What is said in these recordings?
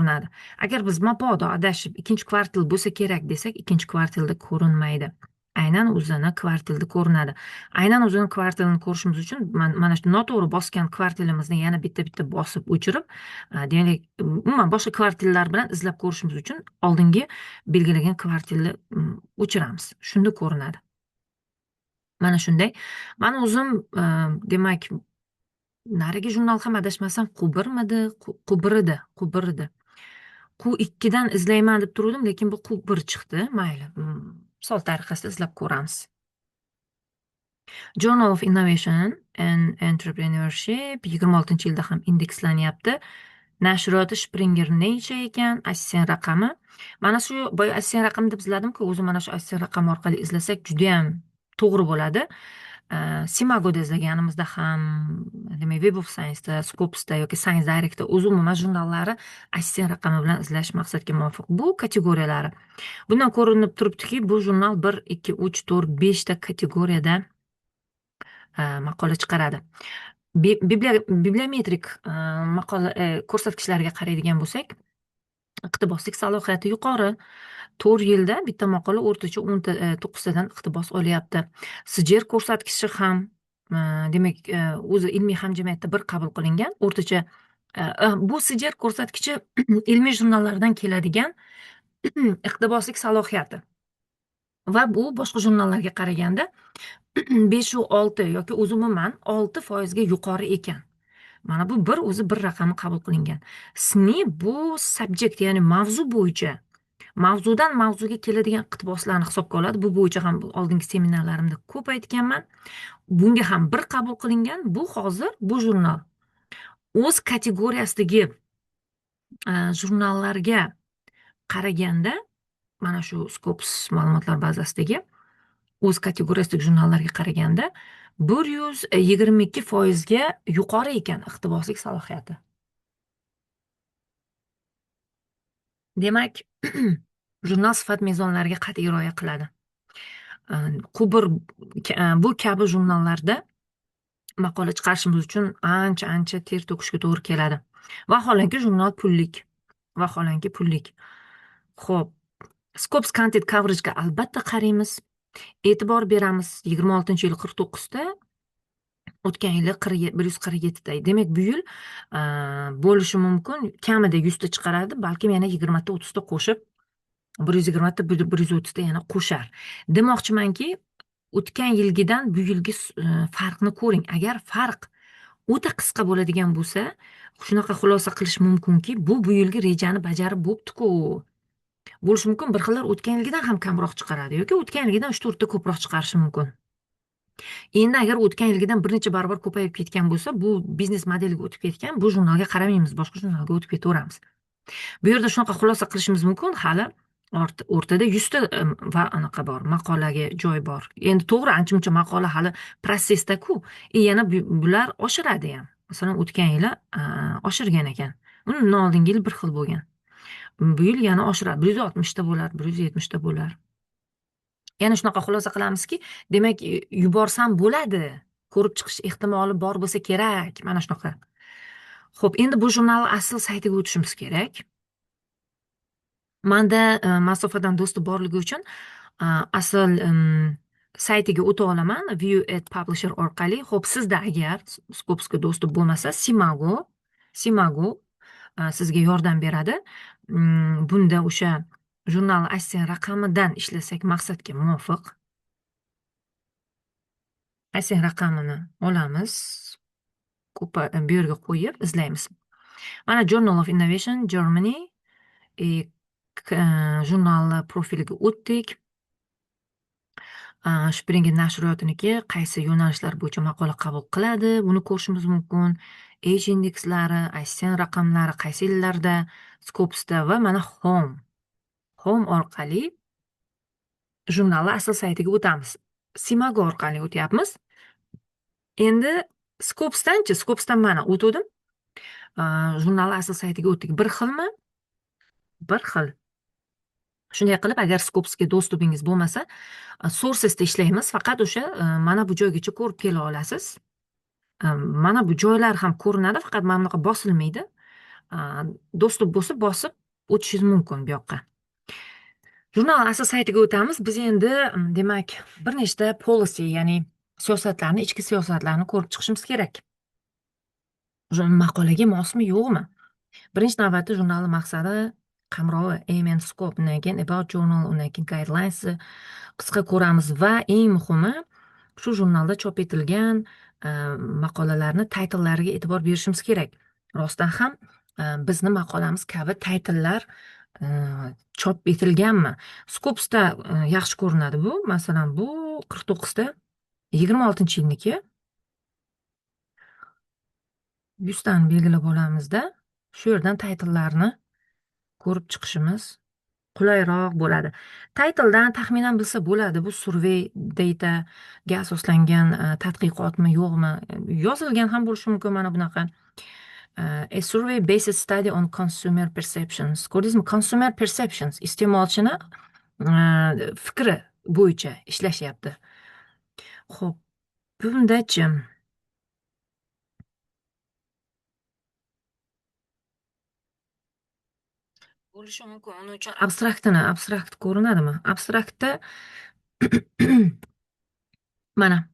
ko'rinadi. Agar biz mabodo adashib ikkinchi kvartil bo'lsa kerak desak, ikkinchi kvartilda ko'rinmaydi. Aynan o'zini kvartilda ko'rinadi. Aynan o'zini kvartilini ko'rishimiz uchun mana shu noto'g'ri bosgan kvartilimizni yana bitta bosib o'chirib, demak, umuman boshqa kvartillar bilan izlab ko'rishimiz uchun oldingi belgilagan kvartilni o'chiramiz. Shunda ko'rinadi. Mana shunday. Mana o'zim, demak, narigi jurnal ham adashmasam Qubiridi. Q2dan izlayman deb turdim, lekin bu Q1 chiqdi. Mayli, misol tariqasida izlab ko'ramiz. Journal of Innovation and Entrepreneurship 26-yilda ham indekslanyapti. Nashriyoti Springer Nature ekan, ASCII raqami. Mana shu boya ASCII raqami deb izladim-ku, o'zim mana shu ASCII raqami orqali izlasak juda ham to'g'ri bo'ladi. Simagoda izlaganimizda ham, demak, Web of Science'da, Scopus'da yoki Science Direct'da o'z umuman jurnallari ASCII raqami bilan izlash maqsadga muvofiq. Bu kategoriyalari. Bundan ko'rinib turibdiki, bu jurnal 1, 2, 3, 4, 5 ta kategoriyada maqola chiqaradi. Bibliometrik maqola ko'rsatkichlariga qaraydigan bo'lsak, iqtiboslik salohiyati yuqori. 4 yilda bitta maqola o'rtacha 9 tadan iqtibos olyapti. Sijir ko'rsatkichi ham, demak, o'zi ilmiy hamjamiyatda bir qabul qilingan. O'rtacha bu sijir ko'rsatkichi ilmiy jurnallardan keladigan iqtiboslik salohiyati. Va bu boshqa jurnallarga qaraganda 5-6 yoki o'zi umuman 6% ga yuqori ekan. Mana bu o'zi bir raqami qabul qilingan. SNI bu subject, ya'ni mavzu bo'yicha, mavzudan mavzuga keladigan iqtiboslarni hisobga oladi. Bu bo'yicha ham oldingi seminarlarimda ko'p aytganman. Bunga ham bir qabul qilingan. Bu hozir bu jurnal o'z kategoriyasidagi jurnallarga qaraganda, mana shu Scopus ma'lumotlar bazasidagi o'z kategoriyasidagi jurnallarga qaraganda 122% ga yuqori ekan iqtiboslik salohiyati. Demak, jurnal sifat mezonlariga qat'iy rioya qiladi. Bu kabi jurnallarda maqola chiqarishimiz uchun ancha ter to'kishga to'g'ri keladi. Vaholanki jurnal pullik. Xo'p, Scopus Content Coverage'ga albatta qaraymiz. E'tibor beramiz. 26-yil 49 ta, o'tgan yili 147 ta. Demak, bu yil bo'lishi mumkin, kamida 100 ta chiqaradi, balki yana 20 ta 30 ta qo'shib 120 ta 130 ta yana qo'shar. Demoqchimanki, o'tgan yilgidan bu yilgi farqni ko'ring. Agar farq o'ta qisqa bo'ladigan bo'lsa, shunaqa xulosa qilish mumkinki, bu yilgi rejani bajarib bo'pti-ku. Bo'lishi mumkin, bir xillar o'tgan yilgidan ham kamroq chiqaradi yoki o'tgan yilgidan 3-4 ta ko'proq chiqarishi mumkin. Endi agar o'tgan yilgidan bir necha barobar ko'payib ketgan bo'lsa, bu biznes modeliga o'tib ketgan, bu jurnalga qaramaymiz, boshqa jurnalga o'tib ketaveramiz. Bu yerda shunaqa xulosa qilishimiz mumkin, hali o'rtada 100 ta va anaqa bor, maqolaga joy bor. Endi to'g'ri, ancha-muncha maqola hali protsessda-ku, yana bular oshiradi ham. Masalan, o'tgan yili oshirgan ekan. Undan oldingi yil bir xil bo'lgan. Bu yil yana oshiradi. 160 ta bo'lar, 170 ta bo'lar. Yana shunaqa xulosa qilamizki, demak, yuborsam bo'ladi. Ko'rib chiqish ehtimoli bor bo'lsa kerak. Mana shunaqa. Xo'p, endi bu jurnal asl saytiga o'tishimiz kerak. Menda masofadan do'sti borligi uchun asl saytiga o'ta olaman, View at Publisher orqali. Xo'p, sizda agar Scopusga do'sti bo'lmasa, Simago sizga yordam beradi. Bunda o'sha jurnal ASCII raqamidan ishlasak maqsadga muvofiq. ASCII raqamini olamiz, bu yerga qo'yib izlaymiz. Mana Journal of Innovation Germany jurnalni profiliga o'tdik. Springer nashriyotiniki qaysi yo'nalishlar bo'yicha maqola qabul qiladi, buni ko'rishimiz mumkin. Age indekslari, ASCII raqamlari qaysi yillarda, Scopusda va mana Home orqali jurnalni asl saytiga o'tamiz. Simago orqali o'tyapmiz. Endi Scopusdan mana o'tdim. Jurnalni asl saytiga o'tdik. Bir xilmi? Bir xil. Shunday qilib, agar Scopusga dostupingiz bo'lmasa, Sourcesda ishlaymiz. Faqat o'sha mana bu joygacha ko'rib kela olasiz. Mana bu joylar ham ko'rinadi, faqat mana bunaqa bosilmaydi. dostуp bo'lsa bosib o'tishingiz mumkin bu yoqqa. Jurnal asl saytiga o'tamiz. Biz endi demak bir nechta policy, ya'ni siyosatlarni, ichki siyosatlarni ko'rib chiqishimiz kerak. Maqolaga mosmi, yo'qmi? Birinchi navbatda jurnalning maqsadi, qamrovi, aim and scope, undan keyin about journal, undan keyin guidelines qisqa ko'ramiz va eng muhimi shu jurnalda chop etilgan maqolalarni taytllariga e'tibor berishimiz kerak. Rostdan ham bizni maqolamiz kabi taytlar chop etilganmi? Scopesda yaxshi ko'rinadi bu. Masalan, bu 49 da 26-yilniki. 100 tani belgilab olamizda, shu yerdan taytlarni ko'rib chiqishimiz qulayroq bo'ladi. Taytldan taxminan bilsa bo'ladi, bu survey dataga asoslangan tadqiqotmi yo'qmi? Yozilgan ham bo'lishi mumkin mana bunaqa. A survey based study on consumer perceptions. Ko'rdingizmi? Consumer perceptions, iste'molchini fikri bo'yicha ishlashyapti. Xo'p, bundachi bo'lishi mumkin. Uning uchun abstrakt ko'rinadimi? Abstraktda mana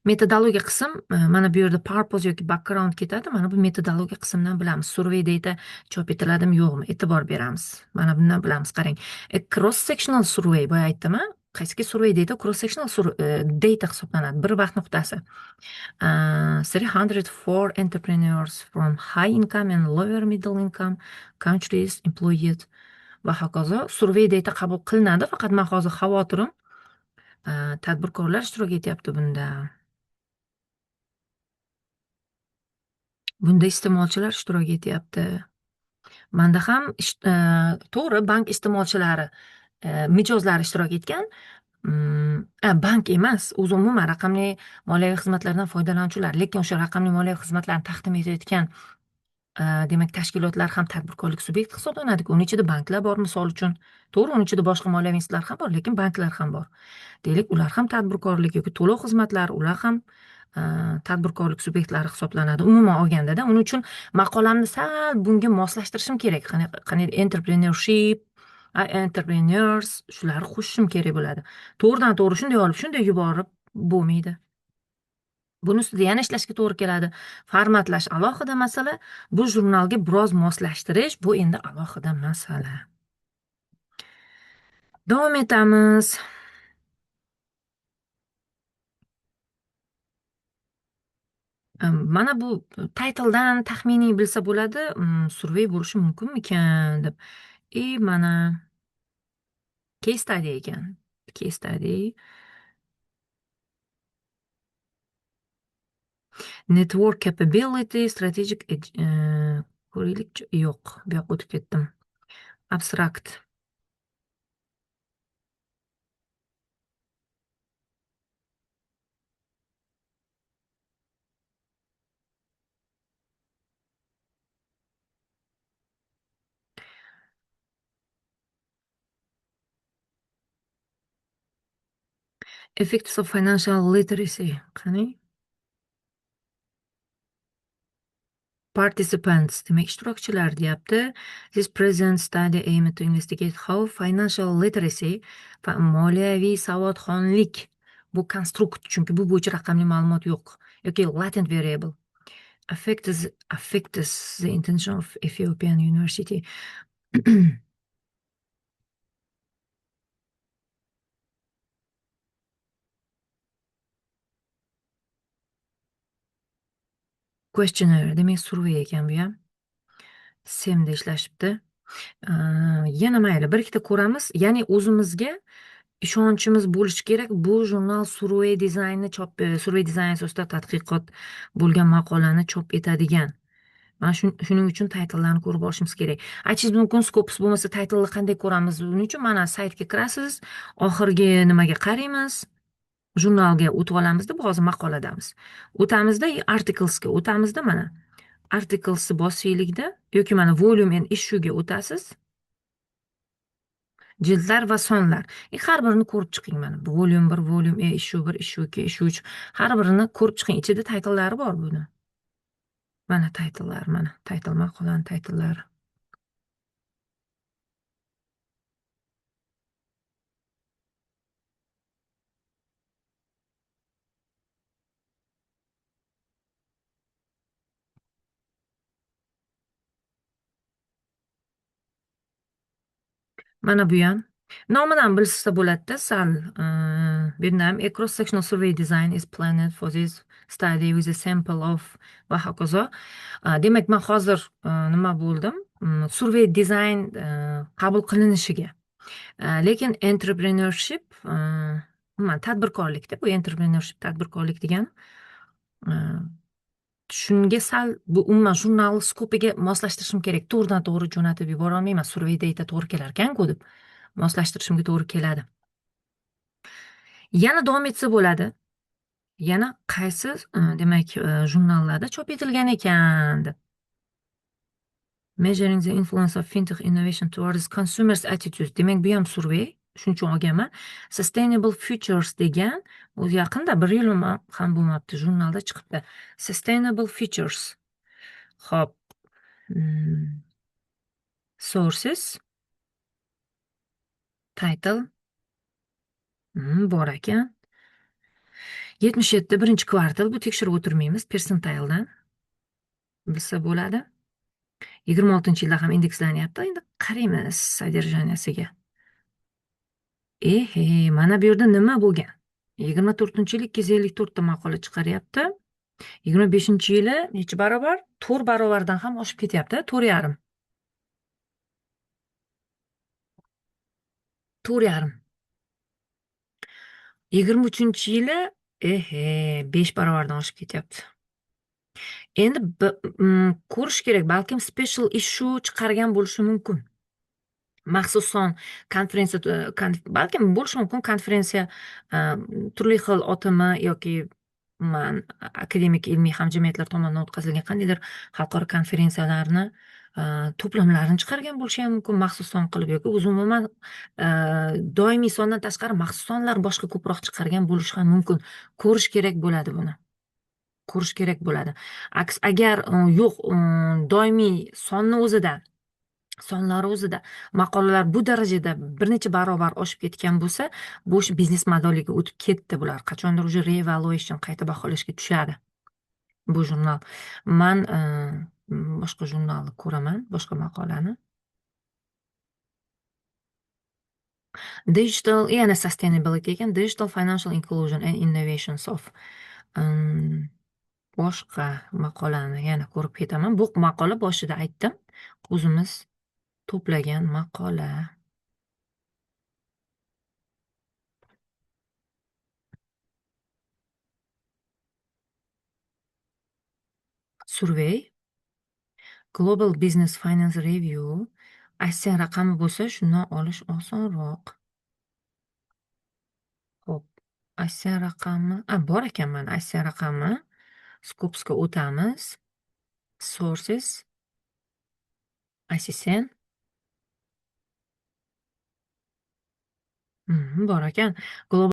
metodologiya qism, mana bu yerda purpose yoki background ketadi. Mana bu metodologiya qismidan bilamiz. Survey data chop etiladimi, yo'qmi? E'tibor beramiz. Mana bundan bilamiz. Qarang. Cross sectional survey, boya aytdim, qaysiki survey data cross sectional data hisoblanadi. Bir vaqt nuqtasi. 304 entrepreneurs from high income and lower middle income countries employed va hokazo. Survey data qabul qilinadi, faqat men hozir xavotirim tadbirkorlar ishtirok etyapti bunda. Bunda iste'molchilar ishtirok etyapti. Manda ham to'g'ri, bank iste'molchilari, mijozlari ishtirok etgan. Bank emas, o'zi umuman raqamli moliyaviy xizmatlardan foydalanuvchilar, lekin o'sha raqamli moliyaviy xizmatlarni taqdim etayotgan demak tashkilotlar ham tadbirkorlik subyekti hisoblanadi-ku. Uning ichida banklar bor, misol uchun. To'g'ri, uning ichida boshqa moliyaviy institutlar ham bor, lekin banklar ham bor. Deylik, ular ham tadbirkorlik yoki to'lov xizmatlari, ular ham tadbirkorlik subyektlari hisoblanadi umuman olganda-da. Uning uchun maqolamni sal bunga moslashtirishim kerak. Qanday entrepreneurship, entrepreneurs shularni qo'shishim kerak bo'ladi. To'g'ridan to'g'ri shunday olib, shunday yuborib bo'lmaydi. Buni ustida yana ishlashga to'g'ri keladi. Formatlash alohida masala, bu jurnalga biroz moslashtirish bu endi alohida masala. Davom etamiz. Mana bu taytldan taxminiy bilsa bo'ladi, survey bo'lishi mumkinmikan deb. Mana case study ekan. Case study. Network capability, strategic ko'raylik. Yo'q, bu yoqqa o'tib ketdim. Abstract. Effects of financial literacy. Qani? Participants, demak ishtirokchilar deyapti. This present study aimed to investigate how financial literacy, moliyaviy savodxonlik, bu konstrukt, chunki bu bo'yicha raqamli ma'lumot yo'q, yoki latent variable affects the intention of Ethiopian University. Questionnaire, demak survey ekan bu ham. Semda ishlashibdi. Yana mayli, bir ikkita ko'ramiz. Ya'ni o'zimizga ishonchimiz bo'lishi kerak. Bu jurnal survey dizayn asosida tadqiqot bo'lgan maqolani chop etadigan. Mana shuning uchun taytlarni ko'rib olishimiz kerak. Aytishingiz mumkin, Scopus bo'lmasa taytlni qanday ko'ramiz? Buning uchun mana saytga kirasiz, oxirgi nimaga qaraymiz, jurnalga o'tib olamizda, bu hozir maqoladamiz. O'tamizda articlesga o'tamizda, mana articlesni bosaylikda yoki mana volume and issue'ga o'tasiz. Jildlar va sonlar. Har birini ko'rib chiqing mana. Volume 1, volume issue 1, issue 2, issue 3. Har birini ko'rib chiqing. Ichida taytllari bor buni. Mana taytlar, mana taytl maqolaning taytllari. Mana bu ham. Nomidan bilsa bo'ladida sal. Bu yerda ham a cross-sectional survey design is planned for this study with a sample of va hokazo. Demak, men hozir nima bo'ldim? Survey design qabul qilinishiga. Lekin entrepreneurship tadbirkorlikda, bu entrepreneurship tadbirkorlik degani shunga sal bu umuman jurnalni skopiga moslashtirishim kerak. To'g'ridan to'g'ri jo'natib yubora olmayman. Survey data to'g'ri kelar ekan-ku deb moslashtirishimga to'g'ri keladi. Yana davom etsa bo'ladi. Yana qaysi demak jurnallarda chop etilgan ekan deb. Measuring the influence of fintech innovation towards consumers attitudes. Demak, bu ham survey. Shuning uchun olganman. Sustainable Futures degan, o'zi yaqinda 1 yil ham bo'lmabdi, jurnalda chiqibdi. Sustainable Futures. Xo'p. Sources. Title. Bor ekan. 77 birinchi kvartal, bu tekshirib o'tirmaymiz, percentiledan bilsa bo'ladi. 26-yilda ham indekslanyapti. Endi qaraymiz sodержанияsiga. Mana bu yerda nima bo'lgan? 24-yili 254 ta maqola chiqaryapti. 25-yili necha barobar? 4 barobardan ham oshib ketyapti, 4,5. 4,5. 23-yili 5 barobardan oshib ketyapti. Endi ko'rish kerak, balkim special issue chiqargan bo'lishi mumkin. Maxsus son konferensiya, balkim bo'lishi mumkin konferensiya turli xil otimi yoki akademik ilmiy hamjamiyatlar tomonidan o'tkazilgan qandaydir xalqaro konferensiyalarni to'plamlarini chiqargan bo'lishi ham mumkin, maxsus son qilib, yoki o'zi umuman doimiy sondan tashqari maxsus sonlar boshqa ko'proq chiqargan bo'lishi ham mumkin. Ko'rish kerak bo'ladi buni. Ko'rish kerak bo'ladi. Agar yo'q, doimiy sonlari o'zida maqolalar bu darajada bir necha barobar oshib ketgan bo'lsa, bu biznes modeliga o'tib ketdi bular. Qachondir уже reevaluation, qayta baholashga tushadi bu jurnal. Men boshqa jurnalni ko'raman, boshqa maqolani. Digital, yana sustainability ekan, digital financial inclusion and innovations of boshqa maqolani yana ko'rib ketaman. Bu maqola boshida aytdim, o'zimiz to'plagan maqola. Survey, Global Business Finance Review. Aksiya raqami bo'lsa, shundan olish osonroq. Xo'p, aksiya raqami, bor ekan, mana aksiya raqami. Scopesga o'tamiz. Sources, ICSN. Bor ekan. Global